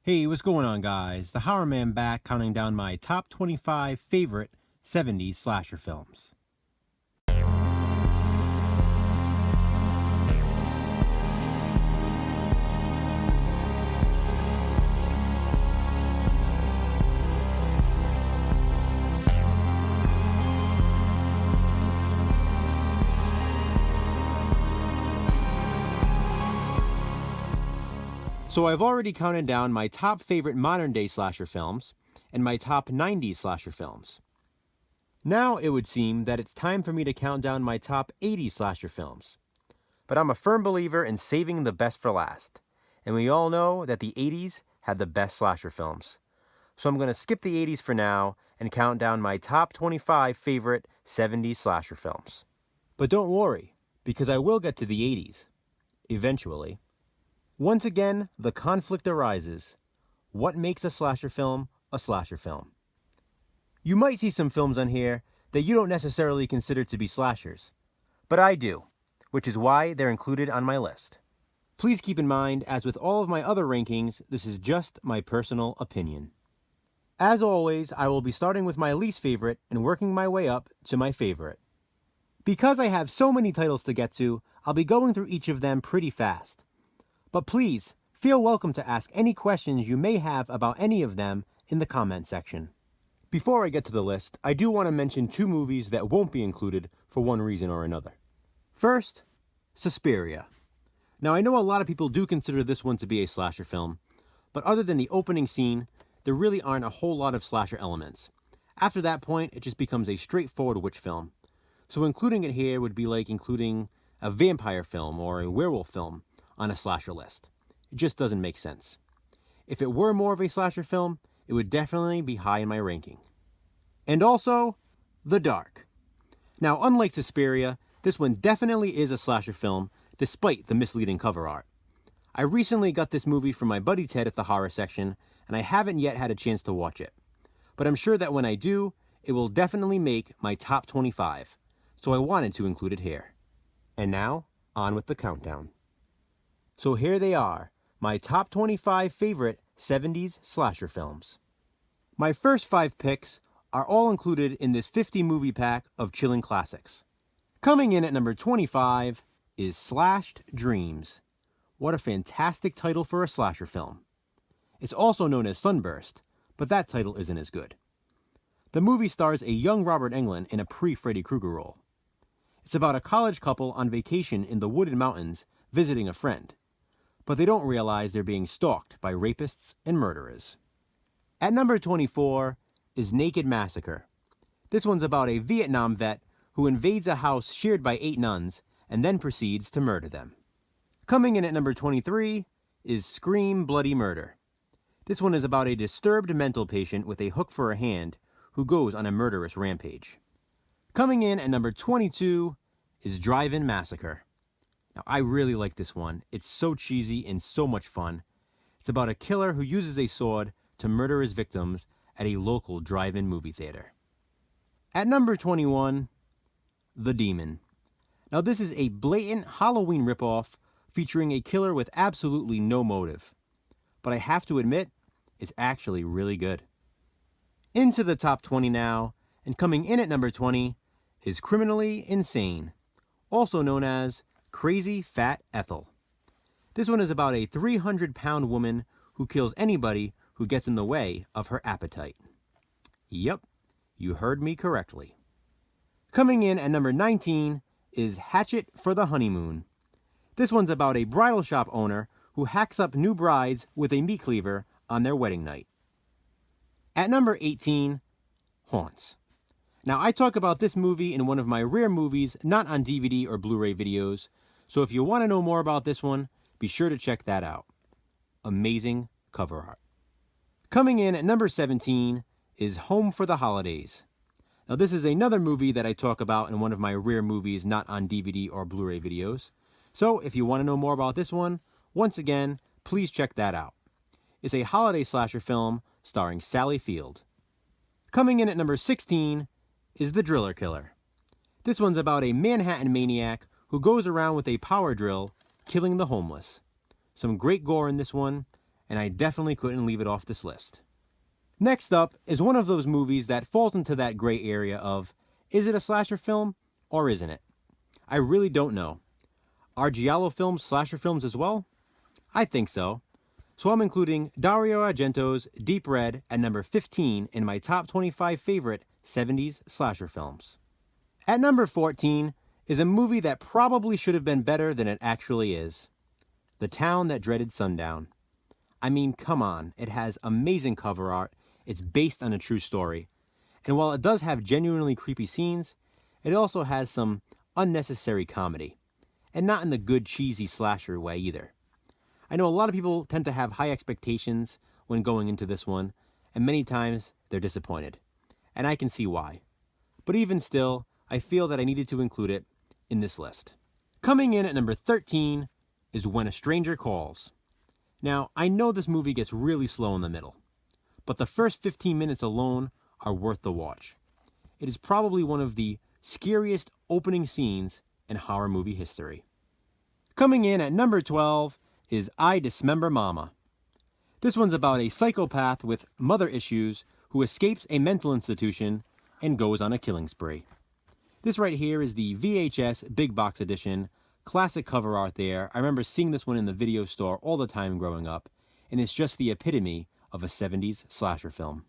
Hey, what's going on, guys? The Horror Man back, counting down my top 25 favorite 70s slasher films. So I've already counted down my top favorite modern-day slasher films and my top 90s slasher films. Now it would seem that it's time for me to count down my top 80s slasher films. But I'm a firm believer in saving the best for last, and we all know that the 80s had the best slasher films. So I'm going to skip the 80s for now and count down my top 25 favorite 70s slasher films. But don't worry, because I will get to the 80s, eventually. Once again, the conflict arises. What makes a slasher film a slasher film? You might see some films on here that you don't necessarily consider to be slashers, but I do, which is why they're included on my list. Please keep in mind, as with all of my other rankings, this is just my personal opinion. As always, I will be starting with my least favorite and working my way up to my favorite. Because I have so many titles to get to, I'll be going through each of them pretty fast. But please, feel welcome to ask any questions you may have about any of them in the comment section. Before I get to the list, I do want to mention two movies that won't be included for one reason or another. First, Suspiria. Now I know a lot of people do consider this one to be a slasher film, but other than the opening scene, there really aren't a whole lot of slasher elements. After that point, it just becomes a straightforward witch film. So including it here would be like including a vampire film or a werewolf film on a slasher list. It just doesn't make sense. If it were more of a slasher film, it would definitely be high in my ranking. And also, The Dark. Now, unlike Suspiria, this one definitely is a slasher film, despite the misleading cover art. I recently got this movie from my buddy Ted at the horror section, and I haven't yet had a chance to watch it. But I'm sure that when I do, it will definitely make my top 25, so I wanted to include it here. And now, on with the countdown. So here they are, my top 25 favorite 70s slasher films. My first 5 picks are all included in this 50 movie pack of chilling classics. Coming in at number 25 is Slashed Dreams. What a fantastic title for a slasher film. It's also known as Sunburst, but that title isn't as good. The movie stars a young Robert Englund in a pre-Freddy Krueger role. It's about a college couple on vacation in the wooded mountains visiting a friend, but they don't realize they're being stalked by rapists and murderers. At number 24 is Naked Massacre. This one's about a Vietnam vet who invades a house shared by 8 nuns and then proceeds to murder them. Coming in at number 23 is Scream Bloody Murder. This one is about a disturbed mental patient with a hook for a hand who goes on a murderous rampage. Coming in at number 22 is Drive-In Massacre. Now, I really like this one. It's so cheesy and so much fun. It's about a killer who uses a sword to murder his victims at a local drive-in movie theater. At number 21, The Demon. Now, this is a blatant Halloween ripoff featuring a killer with absolutely no motive. But I have to admit, it's actually really good. Into the top 20 now, and coming in at number 20 is Criminally Insane, also known as Crazy Fat Ethel. This one is about a 300-pound woman who kills anybody who gets in the way of her appetite. Yep, you heard me correctly. Coming in at number 19 is Hatchet for the Honeymoon. This one's about a bridal shop owner who hacks up new brides with a meat cleaver on their wedding night. At number 18, Haunts. Now, I talk about this movie in one of my rare movies not on DVD or Blu-ray videos, so if you want to know more about this one, be sure to check that out. Amazing cover art. Coming in at number 17 is Home for the Holidays. Now, this is another movie that I talk about in one of my rare movies not on DVD or Blu-ray videos. So if you want to know more about this one, once again, please check that out. It's a holiday slasher film starring Sally Field. Coming in at number 16 is The Driller Killer. This one's about a Manhattan maniac who goes around with a power drill killing the homeless. Some great gore in this one, and I definitely couldn't leave it off this list. Next up is one of those movies that falls into that gray area of, is it a slasher film or isn't it? I really don't know. Are giallo films slasher films as well? I think so. So I'm including Dario Argento's Deep Red at number 15 in my top 25 favorite 70s slasher films. At number 14 is a movie that probably should have been better than it actually is. The Town That Dreaded Sundown. I mean, come on, it has amazing cover art, it's based on a true story, and while it does have genuinely creepy scenes, it also has some unnecessary comedy, and not in the good cheesy slasher way either. I know a lot of people tend to have high expectations when going into this one, and many times they're disappointed, and I can see why. But even still, I feel that I needed to include it in this list. Coming in at number 13 is When a Stranger Calls. Now, I know this movie gets really slow in the middle, but the first 15 minutes alone are worth the watch. It is probably one of the scariest opening scenes in horror movie history. Coming in at number 12 is I Dismember Mama. This one's about a psychopath with mother issues who escapes a mental institution and goes on a killing spree. This right here is the VHS Big Box Edition. Classic cover art there. I remember seeing this one in the video store all the time growing up, and it's just the epitome of a 70s slasher film.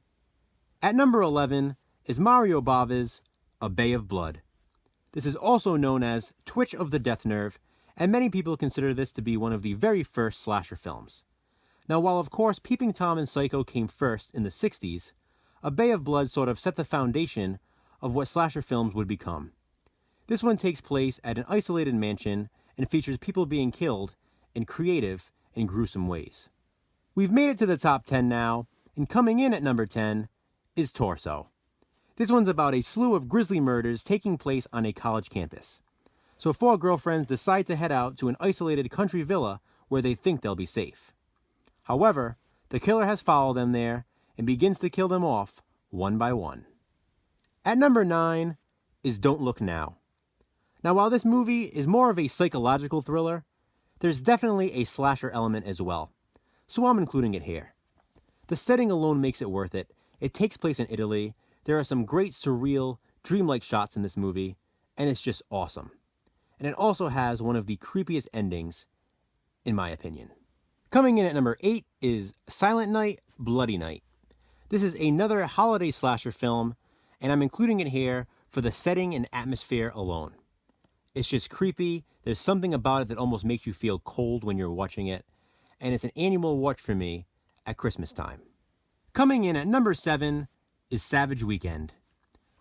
At number 11 is Mario Bava's A Bay of Blood. This is also known as Twitch of the Death Nerve, and many people consider this to be one of the very first slasher films. Now, while of course Peeping Tom and Psycho came first in the 60s, A Bay of Blood sort of set the foundation of what slasher films would become. This one takes place at an isolated mansion and features people being killed in creative and gruesome ways. We've made it to the top 10 now, and coming in at number 10 is Torso. This one's about a slew of grisly murders taking place on a college campus. So 4 girlfriends decide to head out to an isolated country villa where they think they'll be safe. However, the killer has followed them there and begins to kill them off one by one. At number 9 is Don't Look Now. Now, while this movie is more of a psychological thriller, there's definitely a slasher element as well, so I'm including it here. The setting alone makes it worth it. It takes place in Italy. There are some great surreal, dreamlike shots in this movie, and it's just awesome. And it also has one of the creepiest endings, in my opinion. Coming in at number 8 is Silent Night, Bloody Night. This is another holiday slasher film, and I'm including it here for the setting and atmosphere alone. It's just creepy. There's something about it that almost makes you feel cold when you're watching it, and it's an annual watch for me at Christmas time. Coming in at number 7 is Savage Weekend.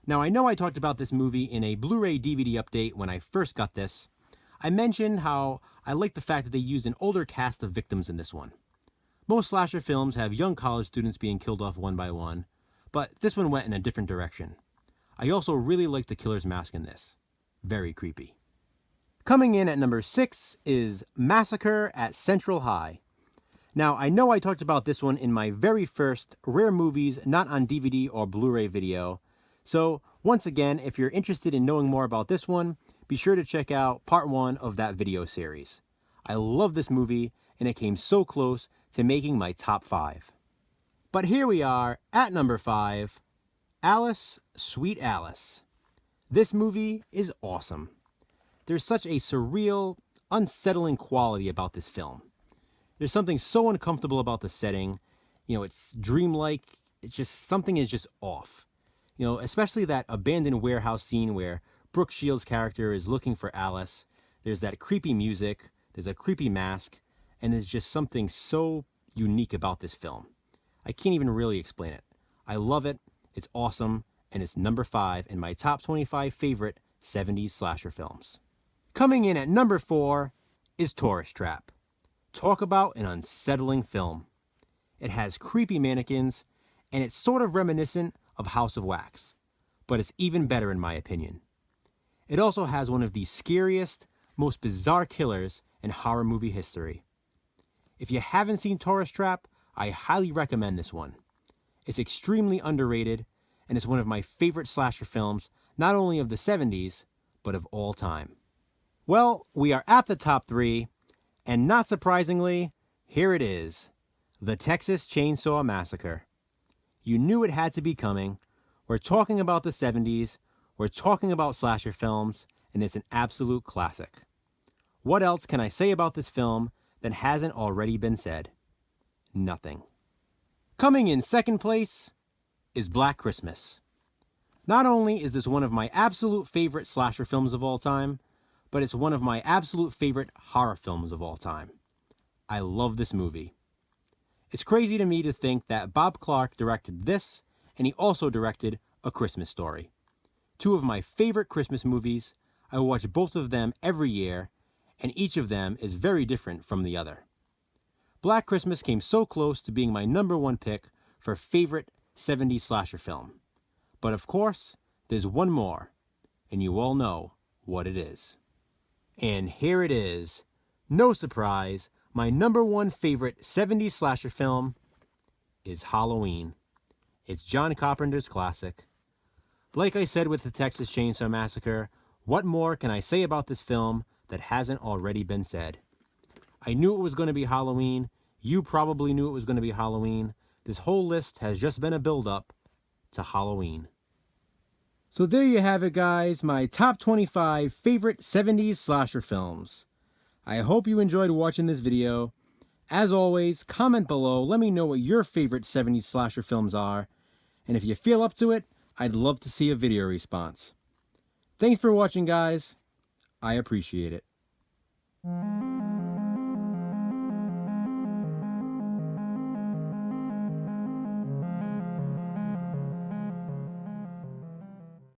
Now, I know I talked about this movie in a Blu-ray DVD update when I first got this. I mentioned how I like the fact that they used an older cast of victims in this one. Most slasher films have young college students being killed off one by one, but this one went in a different direction. I also really like the killer's mask in this. Very creepy. Coming in at number 6 is Massacre at Central High. Now, I know I talked about this one in my very first Rare Movies Not on DVD or Blu-ray video. So, once again, if you're interested in knowing more about this one, be sure to check out part 1 of that video series. I love this movie, and it came so close to making my top 5. But here we are at number 5, Alice, Sweet Alice. This movie is awesome. There's such a surreal, unsettling quality about this film. There's something so uncomfortable about the setting. You know, it's dreamlike. It's just, something is just off. You know, especially that abandoned warehouse scene where Brooke Shields' character is looking for Alice. There's that creepy music. There's a creepy mask. And there's just something so unique about this film. I can't even really explain it. I love it. It's awesome. And it's number 5 in my top 25 favorite 70s slasher films. Coming in at number 4 is Tourist Trap. Talk about an unsettling film. It has creepy mannequins, and it's sort of reminiscent of House of Wax, but it's even better in my opinion. It also has one of the scariest, most bizarre killers in horror movie history. If you haven't seen Tourist Trap, I highly recommend this one. It's extremely underrated, and it's one of my favorite slasher films, not only of the 70s, but of all time. Well, we are at the top 3, and not surprisingly, here it is. The Texas Chainsaw Massacre. You knew it had to be coming. We're talking about the 70s, we're talking about slasher films, and it's an absolute classic. What else can I say about this film that hasn't already been said? Nothing. Coming in second place is Black Christmas. Not only is this one of my absolute favorite slasher films of all time, but it's one of my absolute favorite horror films of all time. I love this movie. It's crazy to me to think that Bob Clark directed this, and he also directed A Christmas Story. Two of my favorite Christmas movies. I watch both of them every year, and each of them is very different from the other. Black Christmas came so close to being my #1 pick for favorite 70s slasher film. But of course, there's one more, and you all know what it is. And here it is. No surprise, my #1 favorite 70s slasher film is Halloween. It's John Carpenter's classic. Like I said with the Texas Chainsaw Massacre, what more can I say about this film that hasn't already been said? I knew it was going to be Halloween. You probably knew it was going to be Halloween. This whole list has just been a build-up to Halloween. So there you have it, guys, my top 25 favorite 70s slasher films. I hope you enjoyed watching this video. As always, comment below, let me know what your favorite 70s slasher films are, and if you feel up to it, I'd love to see a video response. Thanks for watching, guys. I appreciate it.